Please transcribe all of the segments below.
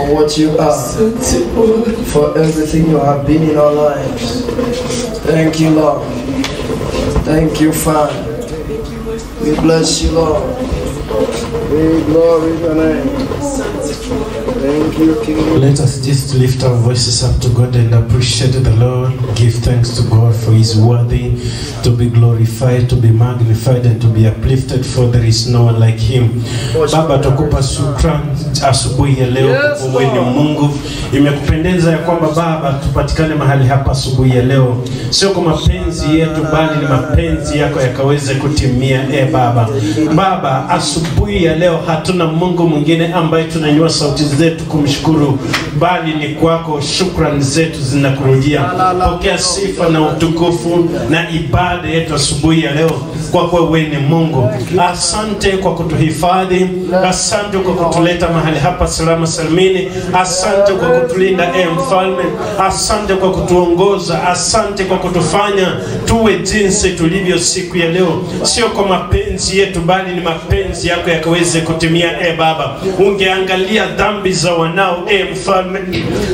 for what you are, for everything you have been in our lives. Thank you, Lord. Thank you, Father. We bless you, Lord. We glory your name. Thank you, King. Let us just lift our voices up to God and appreciate the Lord. Give thanks to God, for He is worthy to be glorified, to be magnified, and to be uplifted, for there is no one like Him. Baba, tukupa shukran asubuhi ya leo kwa wewe ni Mungu. Imekupendeza ya kwamba Baba tupatikane mahali hapa asubuhi ya leo. Sio kwa mapenzi yetu, bali ni mapenzi yako yakaweze kutimia. Baba, Baba, asubuhi ya leo hatuna Mungu mwingine ambaye tunanyua sauti zetu kumshukuru, bali ni kwako. Shukrani zetu zinakurujia. Pokea sifa na utukufu na ibada yetu asubuhi ya leo, kwa kuwa wewe ni Mungu. Asante kwa kutuhifadhi, asante kwa kutuleta mahali hapa salama salimini, asante kwa kutulinda Mfalme, asante kwa kutuongoza, asante kwa kutufanya tuwe jinsi tulivyo siku ya leo. Sio kwa mapenzi yetu, bali ni mapenzi yako yakaweze kutimia. Baba, ungeangalia dhambi za wanao Mfalme,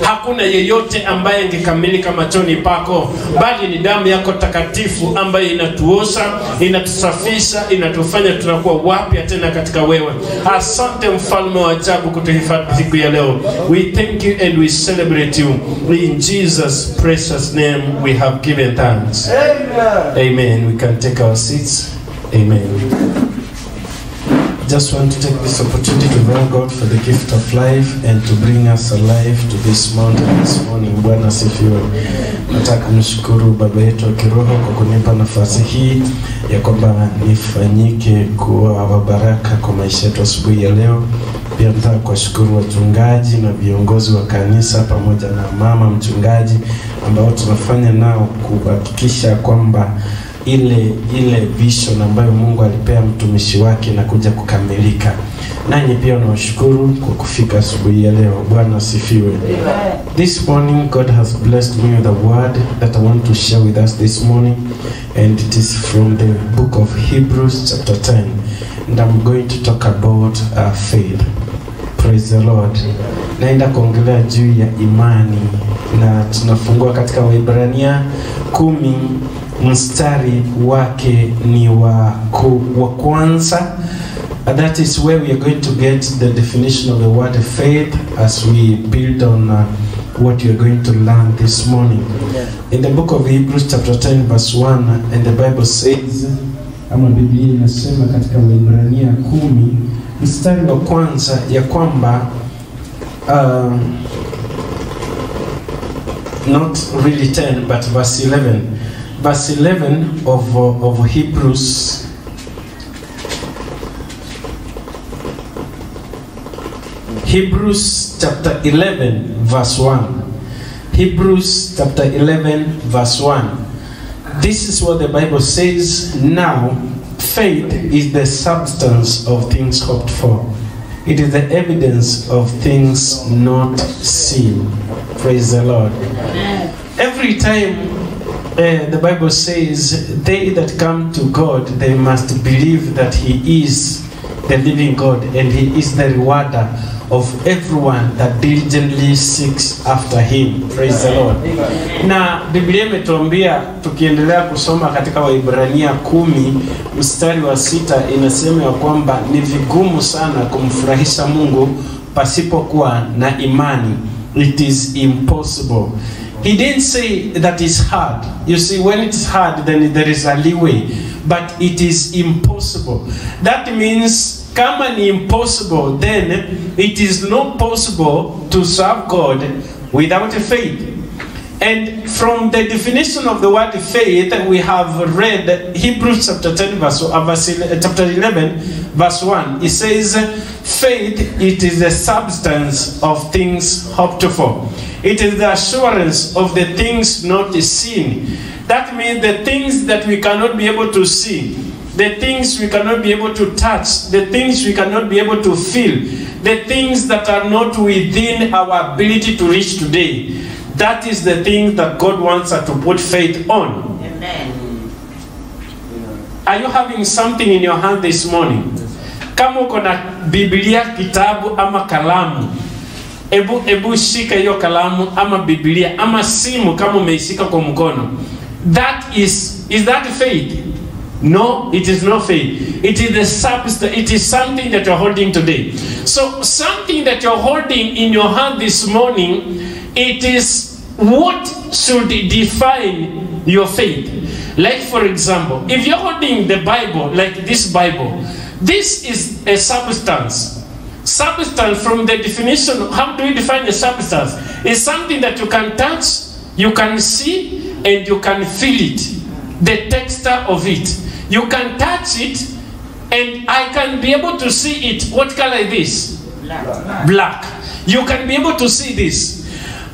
hakuna yeyote ambaye angekamilika machoni pako, bali ni damu yako takatifu ambayo inatuosha, inatusafisha, inatufanya tunakuwa wapya tena katika wewe. Asante Mfalme wa ajabu kutuhifadhi siku ya leo. We thank you and we celebrate you. In Jesus' precious name we have given thanks. Amen. Amen. We can take our seats. Amen. Just want to take this opportunity to thank God for the gift of life and to bring us alive to this mountain this morning. Bwana asifiwe. Nataka kumshukuru baba yetu wa kiroho kwa kunipa nafasi hii ya kwamba nifanyike kuwa wa baraka kwa maisha yetu asubuhi ya leo. Pia nataka kuwashukuru wachungaji na viongozi wa kanisa pamoja na mama mchungaji ambao tunafanya nao kuhakikisha kwamba ile vision ambayo Mungu alipea mtumishi wake na kuja kukamilika. Nanyi pia nawashukuru kwa kufika asubuhi ya leo. Bwana asifiwe. This morning God has blessed me with a word that I want to share with us this morning, and it is from the book of Hebrews chapter 10, and I'm going to talk about faith. Praise the Lord. Naenda kuongelea juu ya imani, na tunafungua katika Waebrania 10 mstari wake ni wa kwanza. That is where we are going to get the definition of the word faith as we build on what you are going to learn this morning. In the book of Hebrews chapter 10 verse 1, and the Bible says, ama Biblia inasema katika Waebrania 10 mstari wa kwanza ya kwamba not really 10 but verse 11. Verse 11 of Hebrews chapter 11 verse 1. Hebrews chapter 11 verse 1. This is what the Bible says. Now faith is the substance of things hoped for. It is the evidence of things not seen. Praise the Lord. Every time the Bible says, they that come to God, they must believe that He is the living God and He is the rewarder of everyone that diligently seeks after Him. Praise the Lord. Na Biblia imetuambia tukiendelea kusoma katika Waebrania 10 mstari wa 6 inasema ya kwamba ni vigumu sana kumfurahisha Mungu pasipokuwa na imani. It is impossible. He didn't say that it's hard. You see, when it's hard, then there is a leeway. But it is impossible. That means, kama ni impossible, then it is not possible to serve God without faith. And from the definition of the word faith, we have read Hebrews chapter 11 verse 1. It says, faith, it is the substance of things hoped for. It is the assurance of the things not seen. That means the things that we cannot be able to see, the things we cannot be able to touch, the things we cannot be able to feel, the things that are not within our ability to reach today. That is the thing that God wants us to put faith on. Amen. Are you having something in your hand this morning? Kama uko na Biblia, kitabu ama kalamu, Ebu shika hiyo kalamu ama Biblia ama simu kama umeishika kwa mkono. That is that faith? No, it is not faith. It is the substance. It is something that you're holding today. So something that you're holding in your hand this morning, it is what should define your faith. Like for example, if you're holding the Bible, like this Bible, this is a substance. Substance, from the definition, how do we define a substance? It's something that you can touch, you can see, and you can feel it. The texture of it. You can touch it, and I can be able to see it. What color is this? Black. You can be able to see this.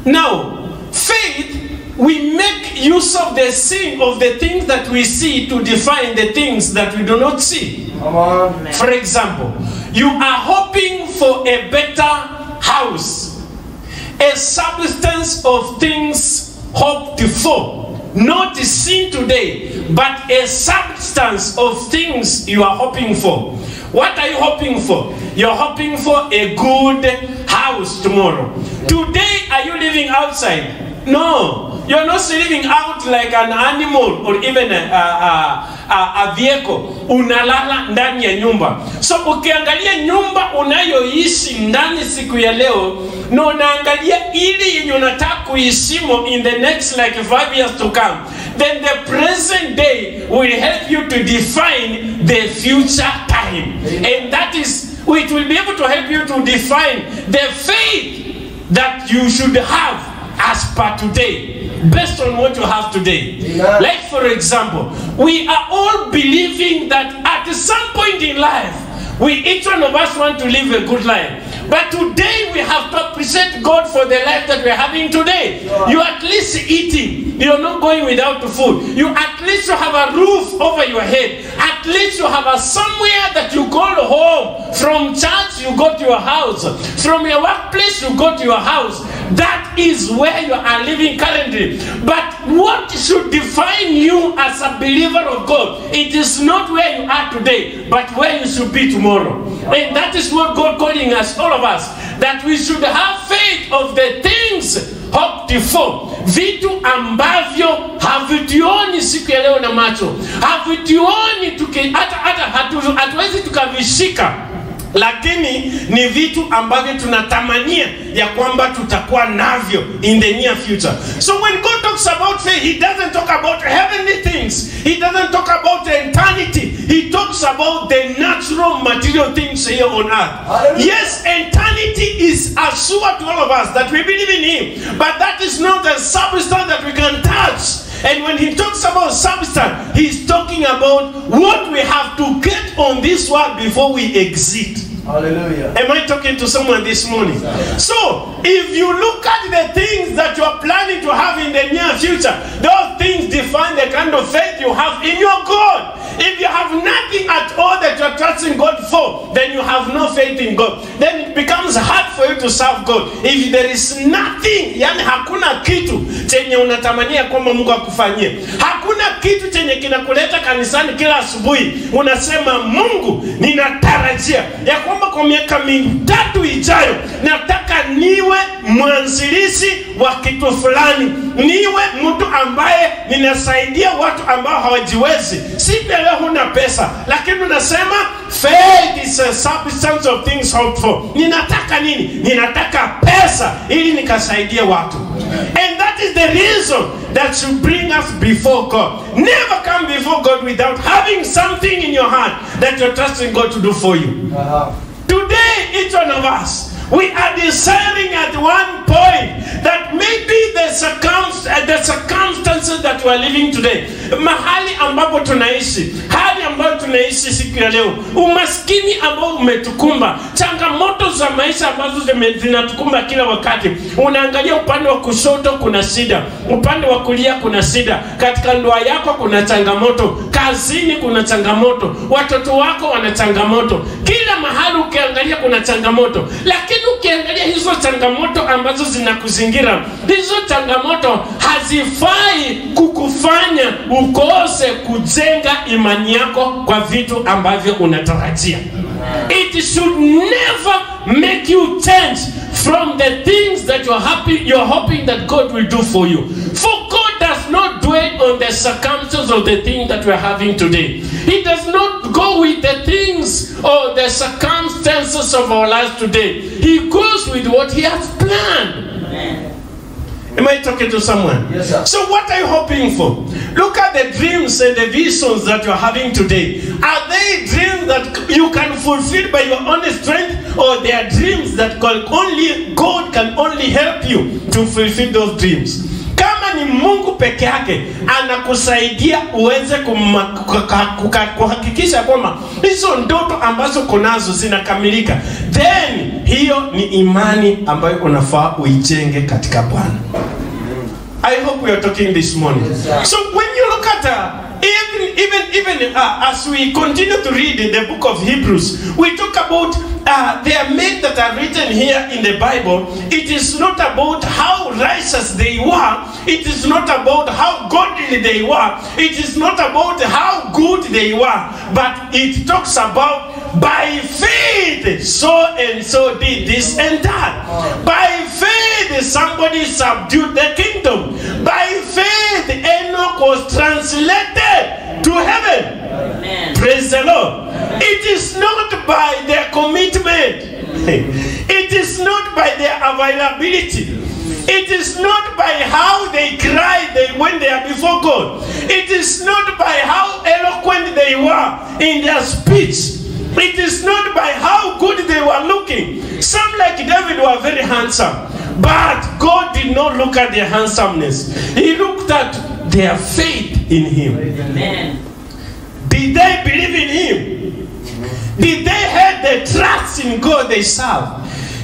Now, faith, we make use of the seeing of the things that we see to define the things that we do not see. For example, you are hoping for a better house. A substance of things hoped for. Not seen today, but a substance of things you are hoping for. What are you hoping for? You're hoping for a good house tomorrow. Today, are you living outside? No. You're not living out like an animal or even a vehicle. Unalala ndani ya nyumba. So ukiangalia nyumba unayoishi ndani siku ya leo, na unaangalia ili yenye unataka kuishimo in the next like 5 years to come, then the present day will help you to define the future time. And that is, it will be able to help you to define the faith that you should have as per today, based on what you have today. Amen. Like for example, we are all believing that at some point in life, each one of us want to live a good life. But today we have to appreciate God for the life that we're having today. You at least eating. You're not going without food. You at least have a roof over your head. At least you have a somewhere that you call home. From church you go to your house. From your workplace you go to your house. That is where you are living currently. But what should define you as a believer of God? It is not where you are today, but where you should be tomorrow. And that is what God calling us, all of us, that we should have faith of the things hoped for. Vitu ambavyo havituoni siku ya leo na macho. Havituoni hatuwezi tukavishika. Lakini ni vitu ambavyo tunatamania ya kwamba tutakuwa navyo in the near future. So when God talks about faith, he doesn't talk about heavenly things. He doesn't talk about eternity. He talks about the natural material things here on earth. Yes, eternity is assured to all of us that we believe in him. But that is not a substance that we can touch. And when he talks about substance, he's talking about what we have to get on this world before we exit. Hallelujah. Am I talking to someone this morning? So, if you look at the things that you are planning to have in the near future, those things define the kind of faith you have in your God. If you have nothing at all that you are trusting God for, then you have no faith in God. Then it becomes hard for you to serve God. If there is nothing, yani hakuna kitu chenye unatamania kwamba Mungu akufanyie. Hakuna kitu chenye kinakuleta kanisani kila asubuhi. Unasema Mungu, ninatarajia ya kwamba kwa miaka 3 ijayo nataka niwe mwanzilishi wa kitu fulani. Niwe mtu ambaye ninasaidia watu ambao hawajiwezi. Si leo huna pesa, lakini unasema faith is a substance of things hoped for. Ninataka nini? Ninataka pesa ili nikasaidia watu. And that is the reason that should bring us before God. Never come before God without having something in your heart that you're trusting God to do for you. Today, each one of us, we are desiring at one point that maybe the circumstances that we are living today, mahali ambapo tunaishi, hali ambayo tunaishi siku ya leo, umaskini ambao umetukumba, changamoto za maisha ambazo zinatukumba kila wakati. Unaangalia upande wa kushoto kuna shida, upande wa kulia kuna shida, katika ndoa yako kuna changamoto, kazini kuna changamoto, watoto wako wana changamoto, kila mahali ukiangalia kuna changamoto. Lakini ukiangalia hizo changamoto ambazo zinakuzingira, hizo changamoto hazifai kukufanya ukose kujenga imani yako kwa vitu ambavyo unatarajia. It should never make you change from the thing that you're hoping that God will do for you. For God does not dwell on the circumstances of the thing that we're having today. He does not go with the things or the circumstances of our lives today. He goes with what He has planned. Amen. Am I talking to someone? Yes, sir. So what are you hoping for? Look at the dreams and the visions that you're having today. Are they dreams that you can fulfill by your own strength, or they are dreams that God can only help you to fulfill those dreams? Kama ni Mungu peke yake anakusaidia uweze kuhakikisha kwamba hizo ndoto ambazo kunazo zinakamilika, then hiyo ni imani ambayo unafaa uijenge katika Bwana. I hope we are talking this morning. So when you look at even as we continue to read the book of Hebrews, we talk about there are men that are written here in the Bible. It is not about how righteous they were. It is not about how godly they were. It is not about how good they were. But it talks about by faith so and so did this and that. By faith somebody subdued the kingdom. By faith Enoch was translated to heaven. Amen. Praise the Lord. It is not by their commitment. It is not by their availability. It is not by how they cry when they are before God. It is not by how eloquent they were in their speech. It is not by how good they were looking. Some like David were very handsome. But God did not look at their handsomeness. He looked at their faith in Him. Amen. Did they believe in Him? Did they have the trust in God they serve?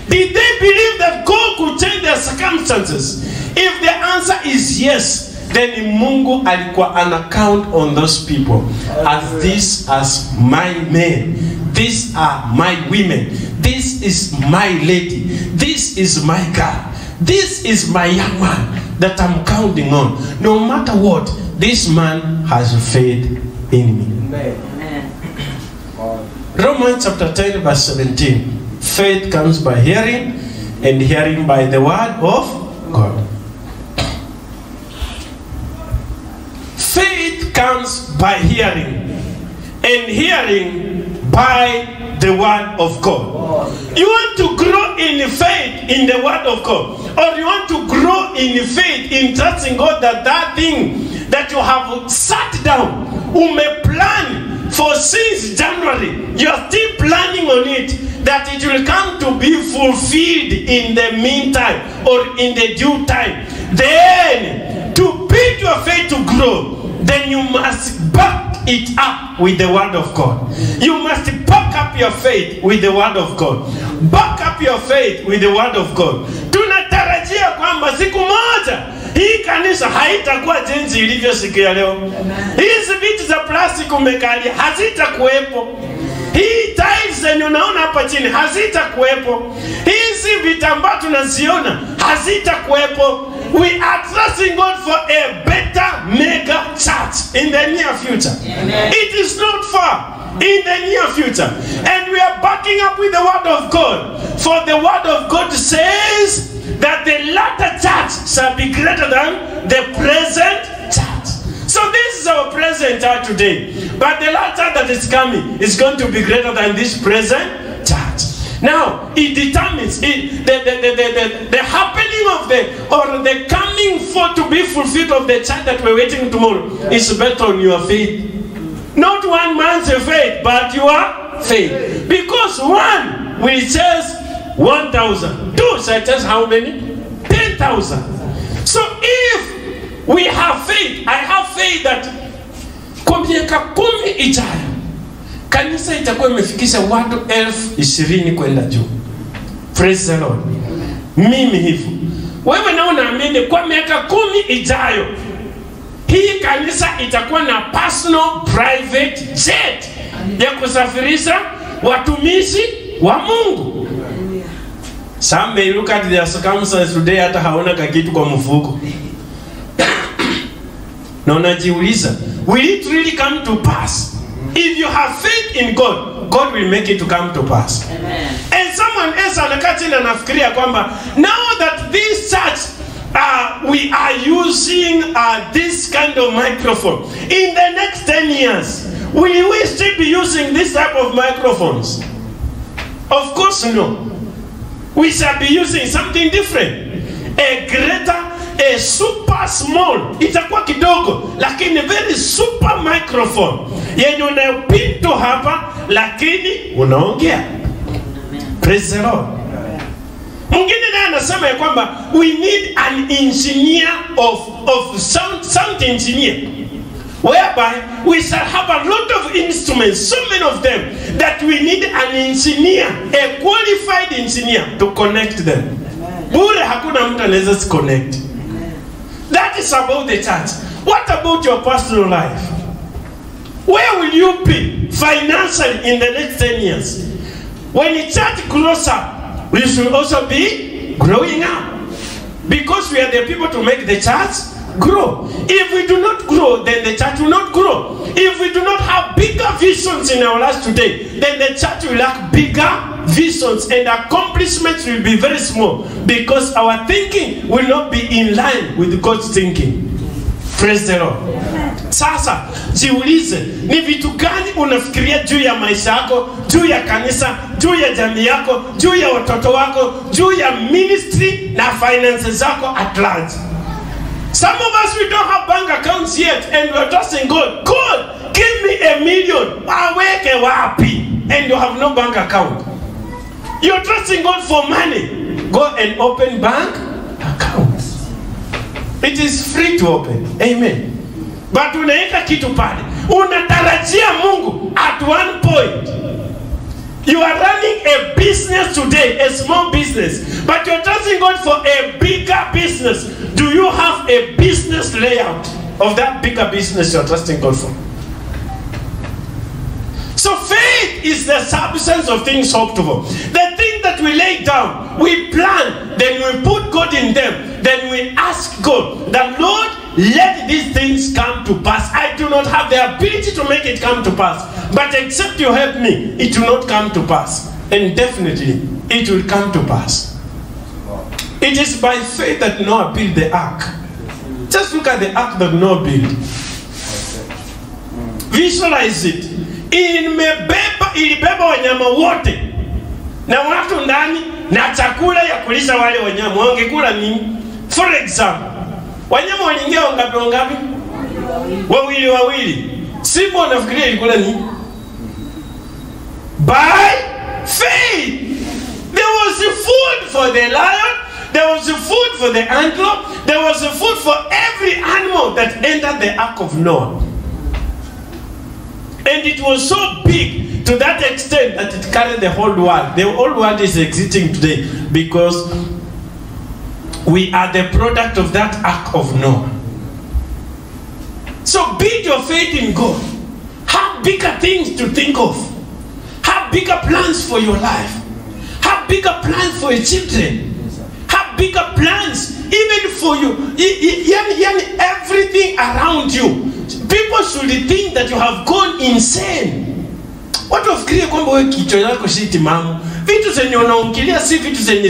Did they believe that God could change their circumstances? If the answer is yes, then Mungu alikuwa ana count on those people as these as my men. These are my women. This is my lady. This is my girl. This is my young man that I'm counting on. No matter what, this man has faith in me. Amen. Romans chapter 10 verse 17. Faith comes by hearing, and hearing by the word of God. Faith comes by hearing, and hearing by the word of God. You want to grow in faith in the word of God, or you want to grow in faith in trusting God that thing that you have sat down, plan for since January, you are still planning on it, that it will come to be fulfilled in the meantime or in the due time. Then, to build your faith to grow, then you must back it up with the word of God. You must back up your faith with the word of God. Back up your faith with the word of God. Tunatarajia kwamba siku moja hii kanisa haitakuwa jinsi ilivyo siku ya leo. Hizi vitu za plastiki umekalia hazitakuwepo. Hii tiles zenye unaona hapa chini hazitakuwepo. Hizi vitambaa tunaziona hazitakuwepo. We are trusting God for a better mega church in the near future. Amen. It is not far. In the near future. And we are backing up with the word of God. For the word of God says that the latter church shall be greater than the present church. So this is our present church today. But the latter that is coming is going to be greater than this present church. Now, it determines the happening of the coming for to be fulfilled of the church that we're waiting tomorrow is based on your faith. Not one man's faith, but your faith. Because one will chase 1,000. Two shall chase how many? 10,000. So if we have faith, I have faith that kwa miaka 10 ijayo kanisa itakuwa imefikisha watu 20,000 kwenda juu. Praise the Lord. Mimi hivyo. Wewe na unaamini kwa miaka 10 ijayo hii kanisa itakuwa na personal private jet ya kusafirisha watumishi wa Mungu. Some may look at their circumstances today hata haona kakitu kwa mfuko. Na unajiuliza, will it really come to pass? If you have faith in God, God will make it to come to pass. Amen. And someone else anakaa chini anafikiria kwamba now that this we are using this kind of microphone, in the next 10 years, will we still be using this type of microphones? Of course no. We shall be using something different. A greater, a super small, itakuwa kidogo, lakini very super microphone. Yenye unapinto hapa, lakini unaongea. Praise the Lord. Mwingine naye anasema ya kwamba we need an engineer of sound engineer, whereby we shall have a lot of instruments, so many of them, that we need an engineer, a qualified engineer to connect them. Bure hakuna mtu anaweza connect. That is about the church. What about your personal life? Where will you be financially in the next 10 years? When the church grows up, we should also be growing up, because we are the people to make the church grow. If we do not grow, then the church will not grow. If we do not have bigger visions in our lives today, then the church will lack bigger visions, and accomplishments will be very small, because our thinking will not be in line with God's thinking. Praise the Lord. Sasa jiulize, ni vitu gani unafikiria juu ya maisha yako, juu ya kanisa, juu ya jamii yako, juu ya watoto wako, juu ya ministry na finances zako at large? Some of us, we don't have bank accounts yet, and we're trusting God. God, give me $1 million. Aweke wapi? And you have no bank account. You're trusting God for money. Go and open bank accounts. It is free to open. Amen. But unaeka kitu pale, unatarajia Mungu at one point. You are running a business today, a small business, but you're trusting God for a bigger business. Do you have a business layout of that bigger business you're trusting God for? So faith is the substance of things hoped for. The thing that we lay down, we plan, then we put God in them, then we ask God, that Lord, let these things come to pass. I do not have the ability to make it come to pass, but except you help me, it will not come to pass. And definitely, it will come to pass. It is by faith that Noah built the ark. Just look at the ark that Noah built. Visualize it. Ilibeba wanyama wote na watu ndani na chakula ya kulisha wale wanyama. Wangekula nini? For example, wanyama waliingia wangapi? Wawili. Simba wanafikiria ilikula nini? By faith. There was food for the lion, there was food for the antelope, there was food for every animal that entered the ark of Noah. And it was so big to that extent that it carried the whole world. The whole world is existing today because we are the product of that ark of Noah. So build your faith in God. Have bigger things to think of. Have bigger plans for your life. Have bigger plans for your children. Have bigger plans even for you. Everything around you. People should think that you have gone insane. Watu wafikirie kwamba wewe kichwa yako si timamu. Vitu zenye unaongelea si vitu zenye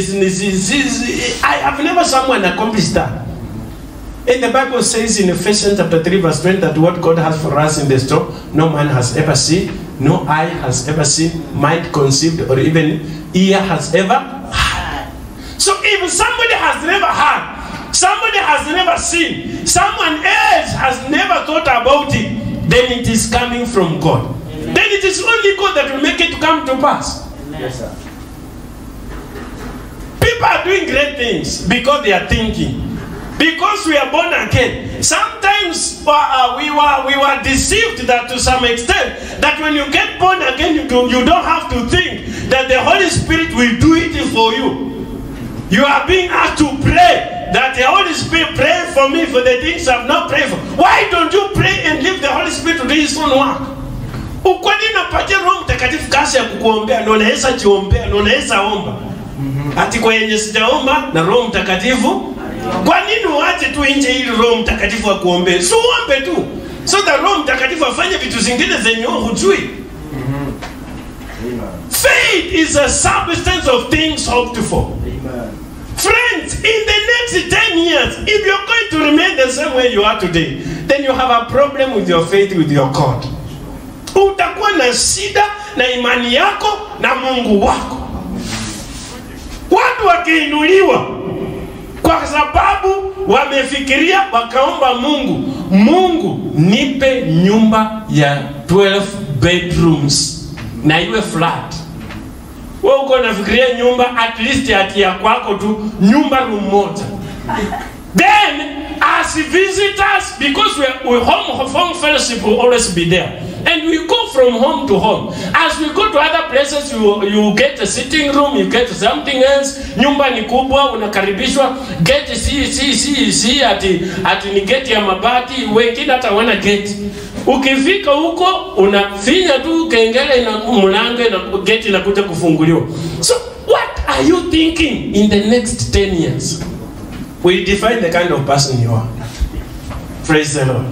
I have never someone accomplished that. And the Bible says in Ephesians chapter 3 verse 20 that what God has for us in the store, no man has ever seen, no eye has ever seen, mind conceived, or even ear has ever heard. So if somebody has never heard, somebody has never seen, someone else has never thought about it, then it is coming from God. Amen. Then it is only God that will make it come to pass. Yes, sir. People are doing great things because they are thinking. Because we are born again. Sometimes we were deceived that to some extent that when you get born again, you don't have to think that the Holy Spirit will do it for you. You are being asked to pray. That the Holy Spirit pray for me for the things I've not prayed for. Why don't you pray and leave the Holy Spirit to do his own work? Ukwani napatia Roho Mtakatifu kasi ya kukuombea, na unaweza jiombea, na unaweza omba. Ati kwa yenye sijaomba na Roho Mtakatifu, kwa nini uache tu nje ili Roho Mtakatifu akuombee? Si uombe tu. So that Roho Mtakatifu afanye vitu zingine zenye hujui. Faith is a substance of things hoped for. Friends, in the next next 10 years, if you're going to remain the same way you are today, then you have a problem with your faith with your God. Utakuwa na shida na imani yako na Mungu wako. Watu wakiinuliwa kwa sababu wamefikiria wakaomba Mungu, Mungu nipe nyumba ya 12 bedrooms na iwe flat. Wewe uko unafikiria nyumba at least ya kwako tu nyumba room moja. Then as visitors, because we home fellowship will always be there, and we go from home to home. As we go to other places, you get a sitting room, you get something else. Nyumba ni kubwa, unakaribishwa. Get si ati ni geti ya mabati, wengine hata wana geti. Ukifika huko unafinya tu kengele na mlango na geti inakuja kufunguliwa. So what are you thinking in the next 10 years? We define the kind of person you are. Praise the Lord.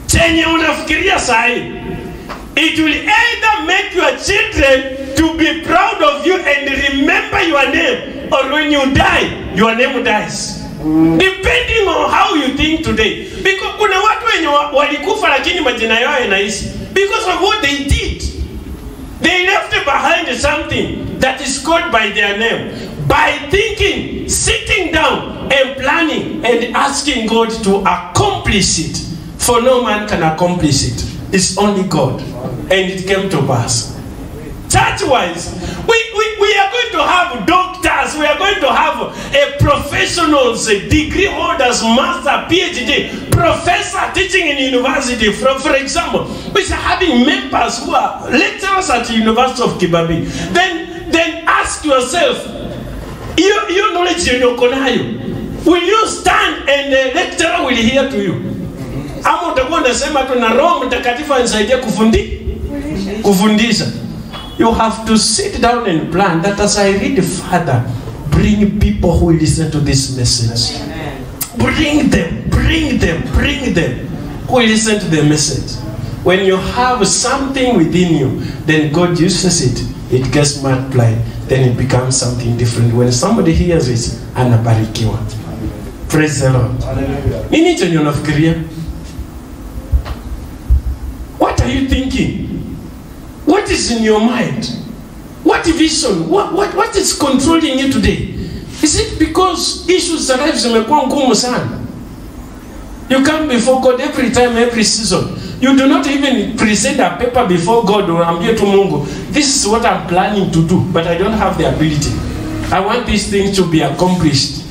Chenye unafikiria sahi, it will either make your children to be proud of you and remember your name, or when you die, your name dies. Depending on how you think today. Because kuna watu wenye walikufa lakini majina yao yanaishi because of what they did. They left behind something that is called by their name. By thinking, sitting down and planning and asking God to accomplish it. For no man can accomplish it. It's only God. And it came to pass. Church-wise, we are going to have doctors, we are going to have professionals, degree holders, master, PhD, professor teaching in university. For example, we are having members who are lecturers at the University of Kibabi. Then ask yourself, your knowledge will you stand and the lecturer will hear to you? Ama utakuwa unasema tu na Roho Mtakatifu anisaidie kufundisha. You have to sit down and plan that as I read Father, bring people who listen to this message. Bring them who listen to the message. When you have something within you, then God uses it. It gets multiplied. Then it becomes something different. When somebody hears it, anabarikiwa. Praise the Lord. Nini chenye unafikiria? What are you thinking? What is in your mind? What vision? What is controlling you today? Is it because issues that life zimekuwa ngumu sana? You come before God every time, every season. You do not even present a paper before God or ambie tu Mungu, this is what I'm planning to do, but I don't have the ability. I want these things to be accomplished.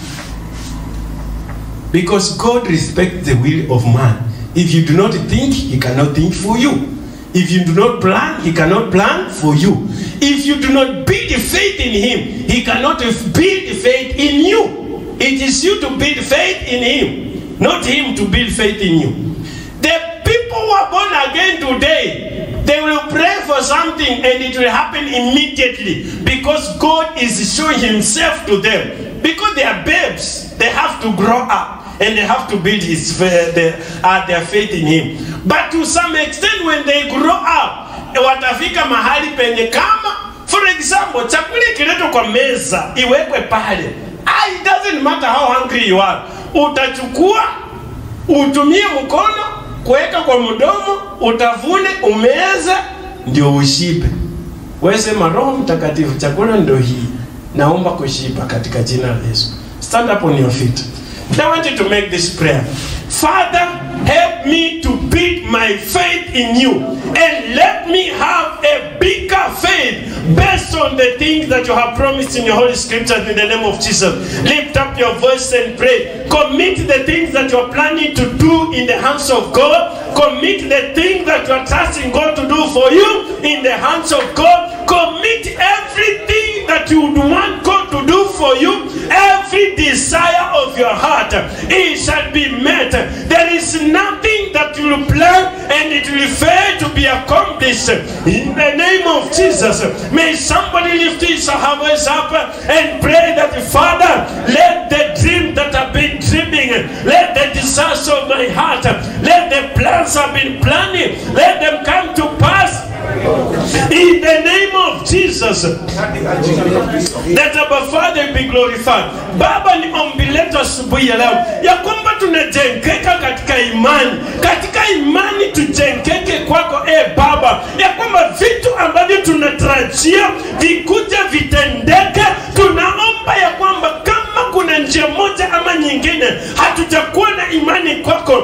Because God respects the will of man. If you do not think, He cannot think for you. If you do not plan, He cannot plan for you. If you do not build faith in Him, He cannot build faith in you. It is you to build faith in Him, not Him to build faith in you. The people who are born again today, they will pray for something and it will happen immediately because God is showing Himself to them. Because they are babes, they have to grow up. And they have to build their faith in Him. But to some extent, when they grow up, watafika mahali penye kama, for example, chakula kileto kwa meza, iwekwe pale. It doesn't matter how hungry you are. Utachukua, utumie mkono, kuweka kwa mdomo, utavune, umeze, ndio ushibe. Wewe sema Roho Mtakatifu, chakula ndio hii. Naomba kushiba katika jina la Yesu. Stand up on your feet. I want you to make this prayer. Father, help me to build my faith in you and let me have a bigger faith based on the things that you have promised in your Holy Scriptures in the name of Jesus. Lift up your voice and pray. Commit the things that you are planning to do in the hands of God. Commit the things that you are trusting God to do for you in the hands of God. Commit everything that you would want God to do for you. Every desire of your heart, it shall be met. There is nothing that you will plan and it will fail to be accomplished. In the name of Jesus, may somebody lift his voice up and pray that, Father, let the dream that I've been dreaming, let the desires of my heart, let the plans I've been planning, let them come to pass. In the name of Jesus. Jesus. That our Father be glorified. Baba, ni ombi letu asubuhi ya leo ya kwamba tunajengeka katika imani. Katika imani tujengeke kwako Baba, ya kwamba vitu ambavyo tunatarajia vikuja vitendeke. Tunaomba ya kwamba kama kuna njia moja ama nyingine hatujakuwa na imani kwako,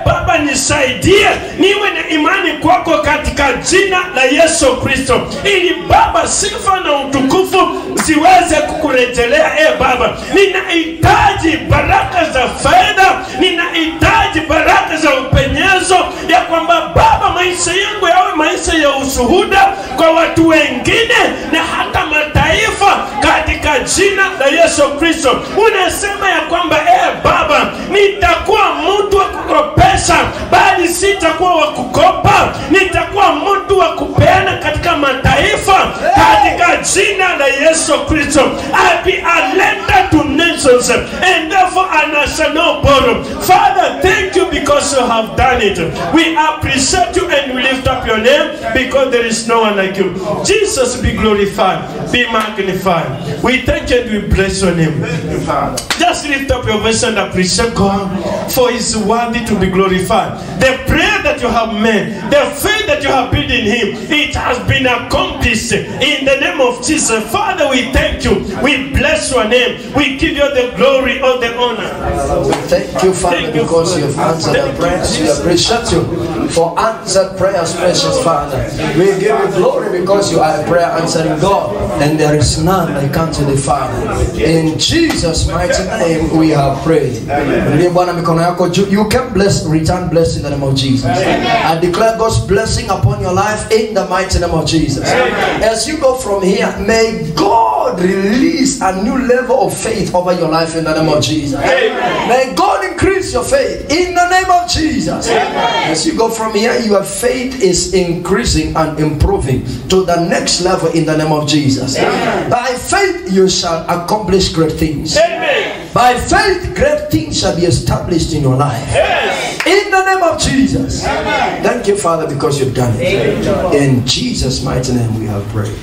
Baba nisaidie niwe na imani kwako katika jina la Yesu Kristo, ili Baba sifa na utukufu ziweze kukurejelea. Baba, ninahitaji baraka za fedha, ninahitaji baraka za upenyezo, ya kwamba Baba maisha yangu yawe maisha ya ushuhuda kwa watu wengine na hata mataifa katika jina la Yesu Kristo. Unasema ya kwamba Baba, nitakuwa mtu wa kukopesha bali sitakuwa wa kukopa, nitakuwa mtu wa kupeana katika mataifa katika jina la Yesu Kristo. I'll be a lender to nations and therefore I shall not borrow. Father, thank you because you have done it. We appreciate you and we lift up your name because there is no one like you. Jesus, be glorified, be magnified. We thank you and we bless your name. Just lift up your voice and appreciate God, for His worthy to be glorified. The prayer that you have made, the faith that you have built in Him, it has been accomplished in the name of Jesus. Father, we thank you. We bless your name. We give you the glory or the honor. We thank you, Father, because you have answered our prayers. We appreciate you for answered prayers, precious Father. We give you glory because you are a prayer answering God, and there is none like unto the Father. In Jesus' mighty name we have prayed. You can bless, return blessing in the name of Jesus. I declare God's blessing upon your life in the mighty name of Jesus. As you go from here, may God release a new level of faith over your life in the name of Jesus. May God increase your faith in the name of Jesus. As you go from here, your faith is increasing and improving to the next level in the name of Jesus. By faith you shall accomplish great things. By faith great things shall be established in your life. In the name of Jesus. Thank you, Father, because you've done it. In Jesus' mighty name we have prayed.